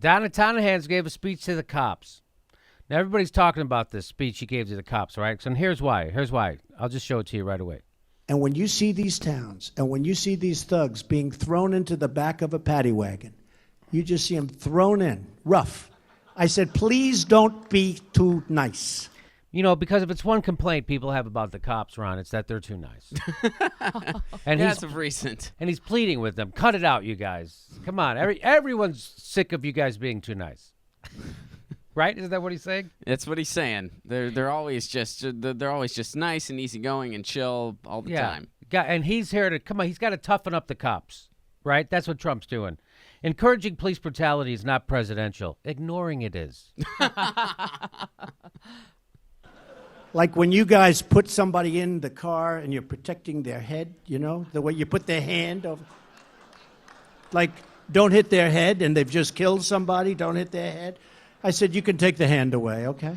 Donna Tanahan's gave a speech to the cops. Now, everybody's talking about this speech he gave to the cops, right? And here's why. I'll just show it to you right away. And when you see these towns, and when you see these thugs being thrown into the back of a paddy wagon, you just see them thrown in, rough. I said, please don't be too nice. You know, because if it's one complaint people have about the cops, Ron, it's that they're too nice. And that's recent. And he's pleading with them. Cut it out, you guys. Come on. Everyone's sick of you guys being too nice. Right? Is that what he's saying? That's what he's saying. They're always just nice and easygoing and chill all the time. And he's here to come on. He's got to toughen up the cops, right? That's what Trump's doing. Encouraging police brutality is not presidential. Ignoring it is. Like when you guys put somebody in the car and you're protecting their head, you know, the way you put their hand over. Like, don't hit their head, and they've just killed somebody. Don't hit their head. I said, you can take the hand away, okay?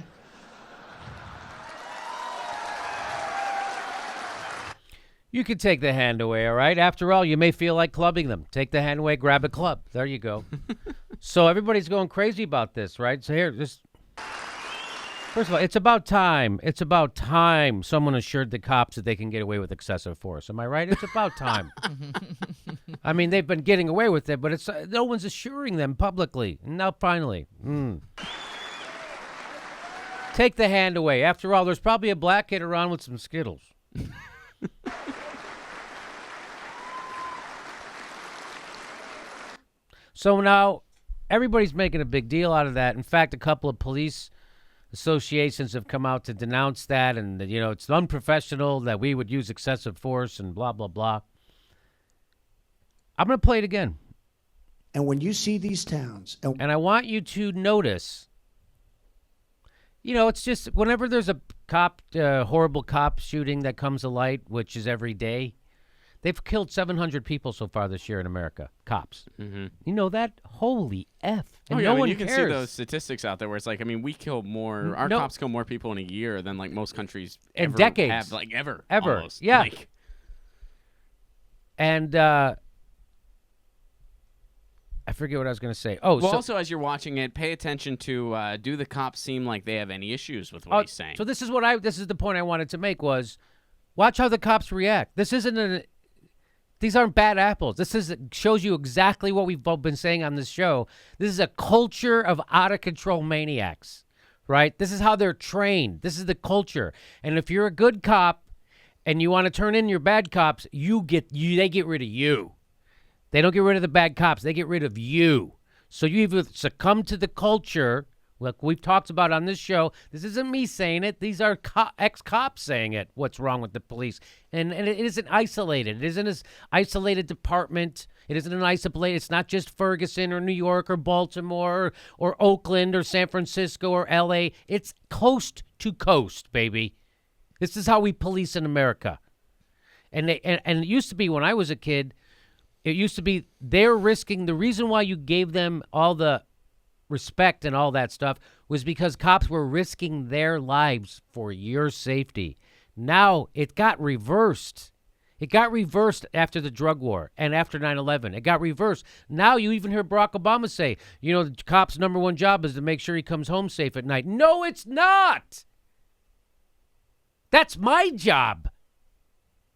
You can take the hand away, all right? After all, you may feel like clubbing them. Take the hand away, grab a club. There you go. So everybody's going crazy about this, right? So here, just... First of all, it's about time. It's about time someone assured the cops that they can get away with excessive force. Am I right? It's about time. I mean, they've been getting away with it, but it's no one's assuring them publicly. Now, finally. Take the hand away. After all, there's probably a black kid around with some Skittles. So now, everybody's making a big deal out of that. In fact, a couple of police associations have come out to denounce that, and you know it's unprofessional that we would use excessive force and blah blah blah. I'm going to play it again. And when you see these towns, and I want you to notice, you know, it's just whenever there's a horrible cop shooting that comes to light, which is every day, they've killed 700 people so far this year in America. Cops. Mm-hmm. You know that? Holy F. And no one you can cares. see those statistics out there where it's like, I mean, we kill more, our cops kill more people in a year than like most countries in ever decades. have, like ever. Almost. Yeah. Like, and I forget what I was going to say. Oh, well, also as you're watching it, pay attention to do the cops seem like they have any issues with what he's saying? So this is the point I wanted to make was watch how the cops react. These aren't bad apples. This shows you exactly what we've been saying on this show. This is a culture of out-of-control maniacs, right? This is how they're trained. This is the culture. And if you're a good cop and you want to turn in your bad cops, they get rid of you. They don't get rid of the bad cops. They get rid of you. So you either succumb to the culture, like we've talked about on this show. This isn't me saying it. These are ex-cops saying it, what's wrong with the police. And it isn't isolated. It isn't an isolated department. It isn't an isolated. It's not just Ferguson or New York or Baltimore or Oakland or San Francisco or L.A. It's coast to coast, baby. This is how we police in America. And it used to be when I was a kid, it used to be they're risking. The reason why you gave them all the respect and all that stuff was because cops were risking their lives for your safety. Now it got reversed. It got reversed after the drug war and after 9/11. It got reversed. Now you even hear Barack Obama say, you know, the cop's number one job is to make sure he comes home safe at night. No, it's not. That's my job.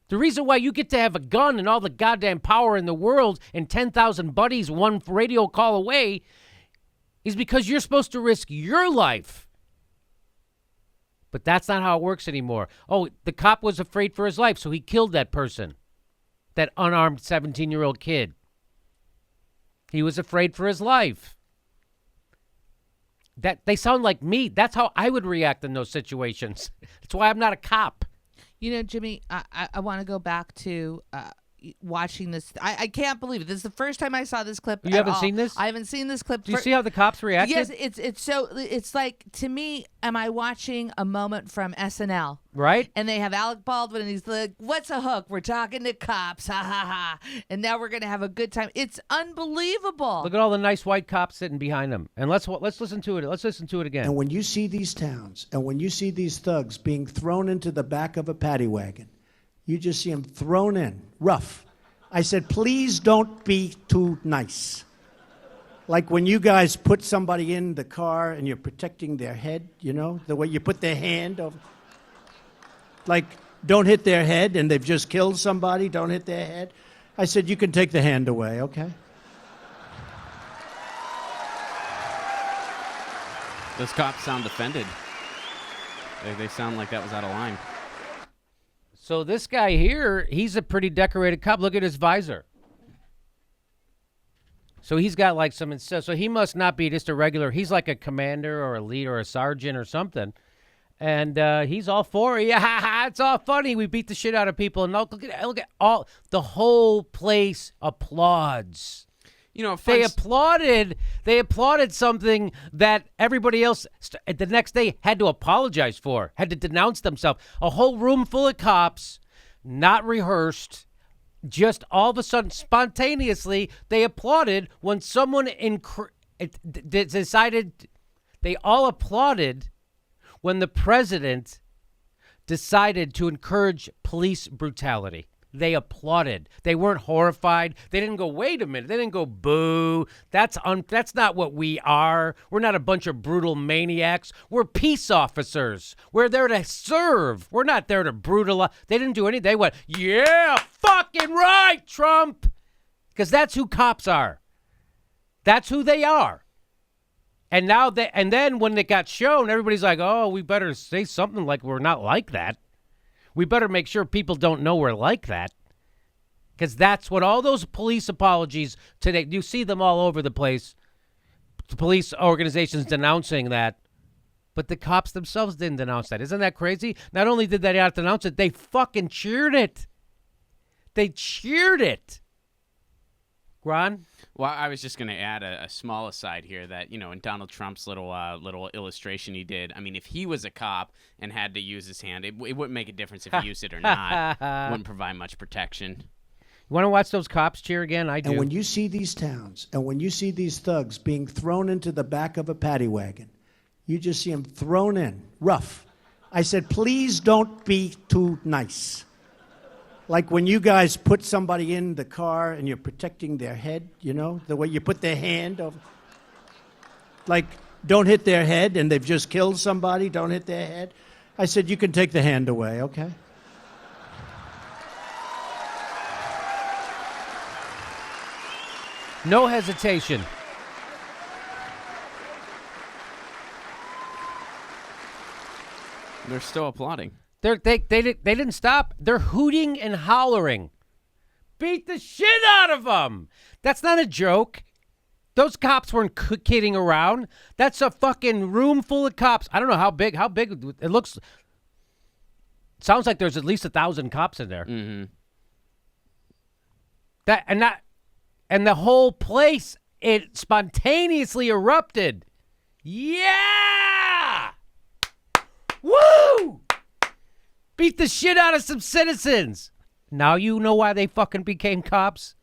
The reason why you get to have a gun and all the goddamn power in the world and 10,000 buddies one radio call away is because you're supposed to risk your life. But that's not how it works anymore. Oh, the cop was afraid for his life, so he killed that person, that unarmed 17-year-old kid. He was afraid for his life. That they sound like me. That's how I would react in those situations. That's why I'm not a cop. You know, Jimmy, I want to go back to watching this. I can't believe it. This is the first time I saw this clip. You haven't seen this? I haven't seen this clip. Do you see how the cops reacted? Yes, it's like, to me, am I watching a moment from SNL? Right. And they have Alec Baldwin and he's like, what's a hook? We're talking to cops. Ha ha ha. And now we're going to have a good time. It's unbelievable. Look at all the nice white cops sitting behind them. And let's listen to it. Let's listen to it again. And when you see these towns, and when you see these thugs being thrown into the back of a paddy wagon, you just see them thrown in, rough. I said, please don't be too nice. Like when you guys put somebody in the car and you're protecting their head, you know, the way you put their hand over. Like, don't hit their head and they've just killed somebody, don't hit their head. I said, you can take the hand away, okay? Those cops sound offended. They sound like that was out of line. So this guy here, he's a pretty decorated cop. Look at his visor. So he's got like some, so he must not be just a regular, he's like a commander or a lead or a sergeant or something. And he's all for it. Yeah, it's all funny. We beat the shit out of people. And look at all, the whole place applauds. You know, They applauded something that everybody else the next day had to apologize for, had to denounce themselves. A whole room full of cops, not rehearsed, just all of a sudden, spontaneously, they applauded when someone decided, they all applauded when the president decided to encourage police brutality. They applauded. They weren't horrified. They didn't go, wait a minute. They didn't go, boo. That's not what we are. We're not a bunch of brutal maniacs. We're peace officers. We're there to serve. We're not there to brutalize. They didn't do anything. They went, yeah, fucking right, Trump. Because that's who cops are. That's who they are. And then when it got shown, everybody's like, oh, we better say something like we're not like that. We better make sure people don't know we're like that. Because that's what all those police apologies today, you see them all over the place. The police organizations denouncing that. But the cops themselves didn't denounce that. Isn't that crazy? Not only did they not denounce it, they fucking cheered it. They cheered it. Ron? Well, I was just going to add a small aside here that, you know, in Donald Trump's little illustration he did, I mean, if he was a cop and had to use his hand, it wouldn't make a difference if he used it or not. Wouldn't provide much protection. You want to watch those cops cheer again? I do. And when you see these towns, and when you see these thugs being thrown into the back of a paddy wagon, you just see them thrown in, rough. I said, please don't be too nice. Like when you guys put somebody in the car and you're protecting their head, you know, the way you put their hand over. Like, don't hit their head and they've just killed somebody, don't hit their head. I said, you can take the hand away, okay? No hesitation. They're still applauding. They didn't stop. They're hooting and hollering. Beat the shit out of them. That's not a joke. Those cops weren't kidding around. That's a fucking room full of cops. I don't know how big it looks. Sounds like there's at least 1,000 cops in there. Mm-hmm. And the whole place, it spontaneously erupted. Yeah! Woo! Beat the shit out of some citizens. Now you know why they fucking became cops?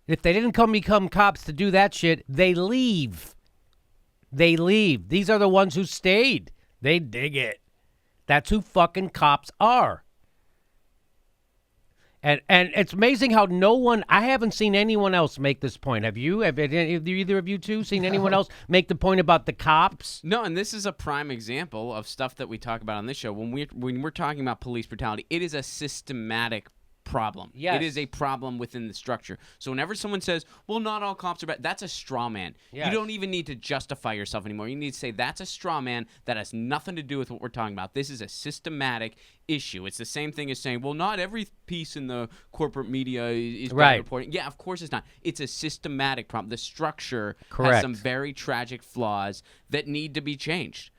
If they didn't become cops to do that shit, they leave. They leave. These are the ones who stayed. They dig it. That's who fucking cops are. And it's amazing how I haven't seen anyone else make this point. Have you? Have either of you two seen anyone else make the point about the cops? No, and this is a prime example of stuff that we talk about on this show. When we're talking about police brutality, it is a systematic problem. Yes. It is a problem within the structure. So whenever someone says, well, not all cops are bad, that's a straw man. Yes. You don't even need to justify yourself anymore. You need to say that's a straw man that has nothing to do with what we're talking about. This is a systematic issue. It's the same thing as saying, well, not every piece in the corporate media is bad right. reporting. Yeah, of course it's not. It's a systematic problem. The structure Correct. has some very tragic flaws that need to be changed.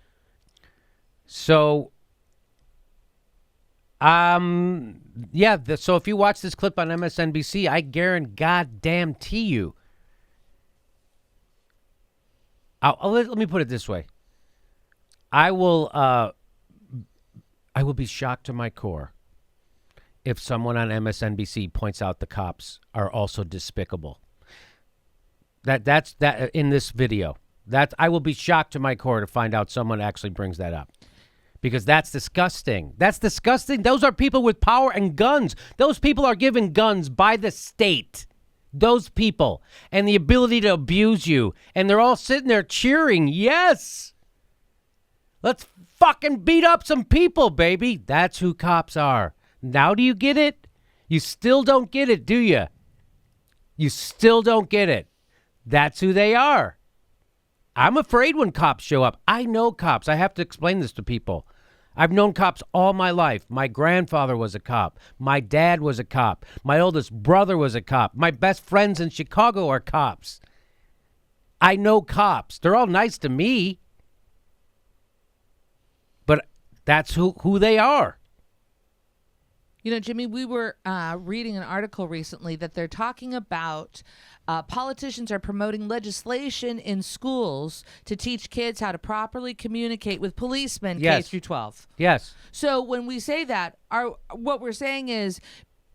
So, so if you watch this clip on MSNBC, I guarantee you. Let me put it this way. I will be shocked to my core if someone on MSNBC points out the cops are also despicable. That's in this video. I will be shocked to my core to find out someone actually brings that up. Because that's disgusting. That's disgusting. Those are people with power and guns. Those people are given guns by the state. Those people. And the ability to abuse you. And they're all sitting there cheering. Yes. Let's fucking beat up some people, baby. That's who cops are. Now do you get it? You still don't get it, do you? You still don't get it. That's who they are. I'm afraid when cops show up. I know cops. I have to explain this to people. I've known cops all my life. My grandfather was a cop. My dad was a cop. My oldest brother was a cop. My best friends in Chicago are cops. I know cops. They're all nice to me. But that's who they are. You know, Jimmy, we were reading an article recently that they're talking about politicians are promoting legislation in schools to teach kids how to properly communicate with policemen K through 12. Yes. So when we say that, what we're saying is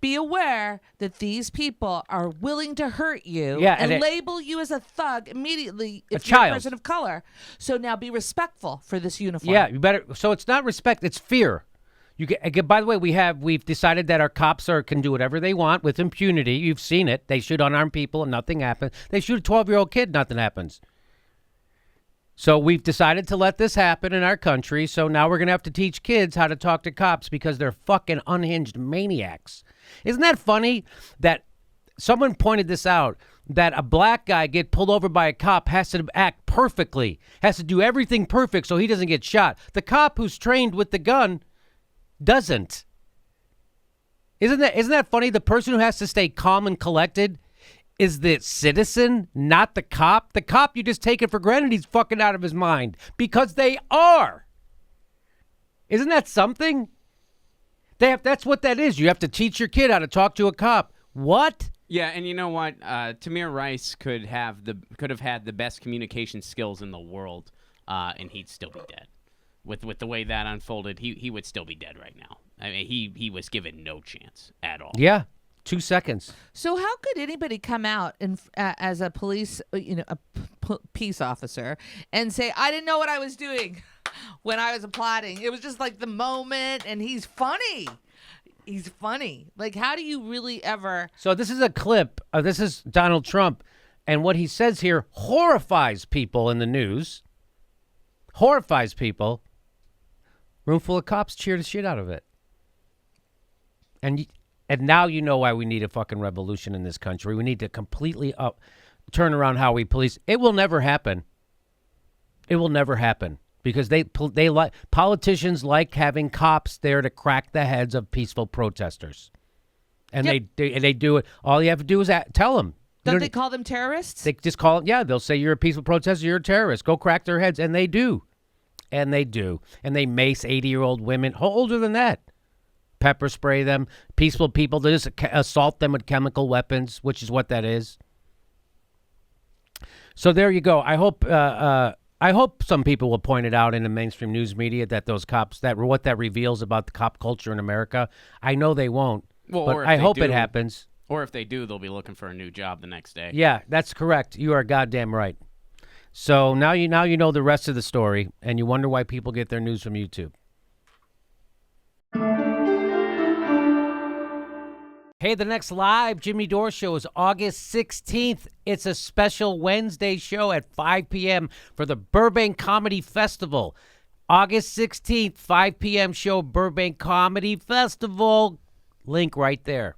be aware that these people are willing to hurt you and label you as a thug immediately if you're a person of color. So now be respectful for this uniform. Yeah, you better. So it's not respect, it's fear. You get. By the way, we've decided that our cops can do whatever they want with impunity. You've seen it. They shoot unarmed people and nothing happens. They shoot a 12-year-old kid, nothing happens. So we've decided to let this happen in our country. So now we're going to have to teach kids how to talk to cops because they're fucking unhinged maniacs. Isn't that funny that someone pointed this out, that a black guy get pulled over by a cop has to act perfectly, has to do everything perfect so he doesn't get shot. The cop who's trained with the gun doesn't. Isn't that funny? The person who has to stay calm and collected is the citizen, not the cop. The cop, you just take it for granted he's fucking out of his mind because they are. Isn't that something? That's what that is. You have to teach your kid how to talk to a cop. What? Yeah, and you know what? Tamir Rice could have had the best communication skills in the world, and he'd still be dead. With the way that unfolded, he would still be dead right now. I mean, he was given no chance at all. Yeah, 2 seconds. So how could anybody come out and as a police, peace officer, and say, I didn't know what I was doing when I was applauding? It was just like the moment, and he's funny. He's funny. Like, how do you really ever? So this is a clip. This is Donald Trump, and what he says here horrifies people in the news. Horrifies people. Room full of cops cheer the shit out of it. And now you know why we need a fucking revolution in this country. We need to completely turn around how we police. It will never happen. It will never happen because politicians like having cops there to crack the heads of peaceful protesters. And they do it. All you have to do is tell them. Don't they call them terrorists? They just call them. Yeah, they'll say you're a peaceful protester, you're a terrorist. Go crack their heads, and they do. And they do. And they mace 80-year-old women, older than that. Pepper spray them. Peaceful people, they just assault them with chemical weapons, which is what that is. So there you go. I hope some people will point it out in the mainstream news media that those cops, what that reveals about the cop culture in America. I know they won't, but I hope it happens. Or if they do, they'll be looking for a new job the next day. Yeah, that's correct. You are goddamn right. So now you know the rest of the story, and you wonder why people get their news from YouTube. Hey, the next live Jimmy Dore show is August 16th. It's a special Wednesday show at 5 p.m. for the Burbank Comedy Festival. August 16th, 5 p.m. show, Burbank Comedy Festival. Link right there.